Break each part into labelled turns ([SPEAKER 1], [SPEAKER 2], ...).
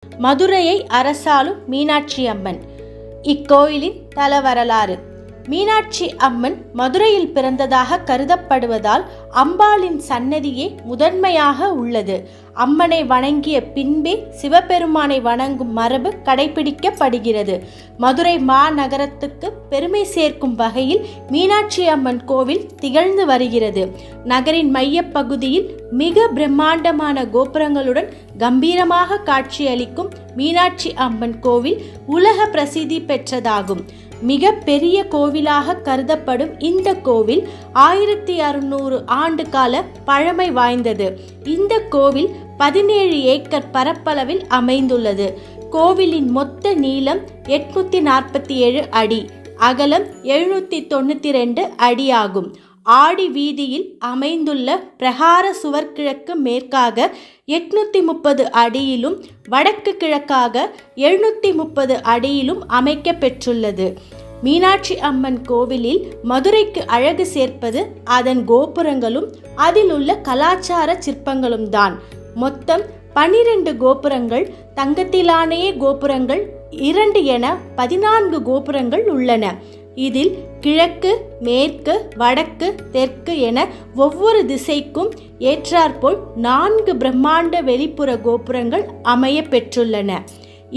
[SPEAKER 1] மதுரையை அரசாளும் மீனாட்சி அம்மன். இக்கோயிலின் தல வரலாறு. மீனாட்சி அம்மன் மதுரையில் பிறந்ததாக கருதப்படுவதால் அம்பாளின் சன்னதியே முதன்மையாக உள்ளது. அம்மனை வணங்கிய பின்பே சிவபெருமானை வணங்கும் மரபு கடைபிடிக்கப்படுகிறது. மதுரை மாநகரத்துக்கு பெருமை சேர்க்கும் வகையில் மீனாட்சி அம்மன் கோவில் திகழ்ந்து வருகிறது. நகரின் மையப்பகுதியில் மிக பிரம்மாண்டமான கோபுரங்களுடன் கம்பீரமாக காட்சியளிக்கும் மீனாட்சி அம்மன் கோவில் உலக பிரசித்தி பெற்றதாகும். மிக பெரிய கோவிலாக கருதப்படும் இந்த கோவில் 1600 ஆண்டு கால பழமை வாய்ந்தது. இந்த கோவில் 17 ஏக்கர் பரப்பளவில் அமைந்துள்ளது. கோவிலின் மொத்த நீளம் 847 அடி, அகலம் 792 அடி ஆகும். ஆடி வீதியில் அமைந்துள்ள பிரகார சுவர் கிழக்கு மேற்காக 830 அடியிலும் வடக்கு கிழக்காக 730 அடியிலும் அமைக்கப்பெற்றுள்ளது. மீனாட்சி அம்மன் கோவிலில் மதுரைக்கு அழகு சேர்ப்பது அதன் கோபுரங்களும் அதில் உள்ள கலாச்சார சிற்பங்களும் தான். மொத்தம் 12 கோபுரங்கள், தங்கத்திலானைய கோபுரங்கள் 2 என 14 கோபுரங்கள் உள்ளன. இதில் கிழக்கு, மேற்கு, வடக்கு, தெற்கு என ஒவ்வொரு திசைக்கும் ஏற்றாற்போல் 4 பிரம்மாண்ட வெளிப்புற கோபுரங்கள் அமைய பெற்றுள்ளன.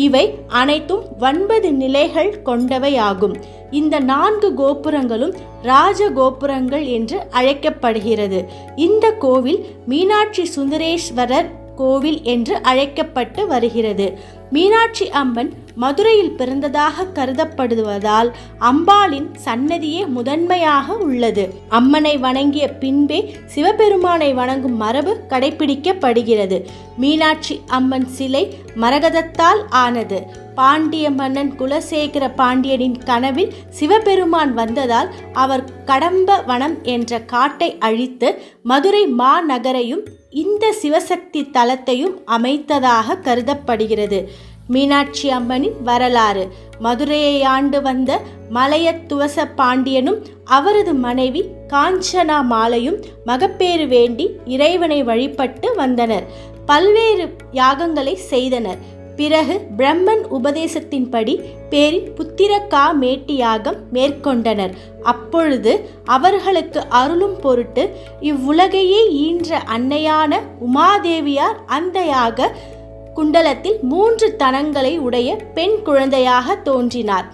[SPEAKER 1] இவை அனைத்தும் 9 நிலைகள் கொண்டவையாகும். இந்த 4 கோபுரங்களும் ராஜ கோபுரங்கள் என்று அழைக்கப்படுகிறது. இந்த கோவில் மீனாட்சி சுந்தரேஸ்வரர் கோவில் என்று அழைக்கப்பட்டு வருகிறது. மீனாட்சி அம்மன் மதுரையில் பிறந்ததாக கருதப்படுவதால் அம்பாளின் சன்னதியே முதன்மையாக உள்ளது. அம்மனை வணங்கிய பின்பே சிவபெருமானை வணங்கும் மரபு கடைபிடிக்கப்படுகிறது. மீனாட்சி அம்மன் சிலை மரகதத்தால் ஆனது. பாண்டிய மன்னன் குலசேகர பாண்டியனின் கனவில் சிவபெருமான் வந்ததால் அவர் கடம்ப வனம் என்ற காட்டை அழித்து மதுரை மாநகரையும் இந்த சிவசக்தி தலத்தையும் அமைத்ததாக கருதப்படுகிறது. மீனாட்சி அம்மனின் வரலாறு. மதுரையை ஆண்டு வந்த மலையத்துவச பாண்டியனும் அவரது மனைவி காஞ்சனா மாலையும் மகப்பேறு வேண்டி இறைவனை வழிபட்டு வந்தனர். பல்வேறு யாகங்களை செய்தனர். பிறகு பிரம்மன் உபதேசத்தின்படி பேரின் புத்திரக்கா மேட்டி யாகம் மேற்கொண்டனர். அப்பொழுது அவர்களுக்கு அருளும் பொருட்டு இவ்வுலகையே ஈன்ற அன்னையான உமாதேவியார் அந்த யாக குண்டலத்தில் 3 தனங்களை உடைய பெண் குழந்தையாக தோன்றினார்.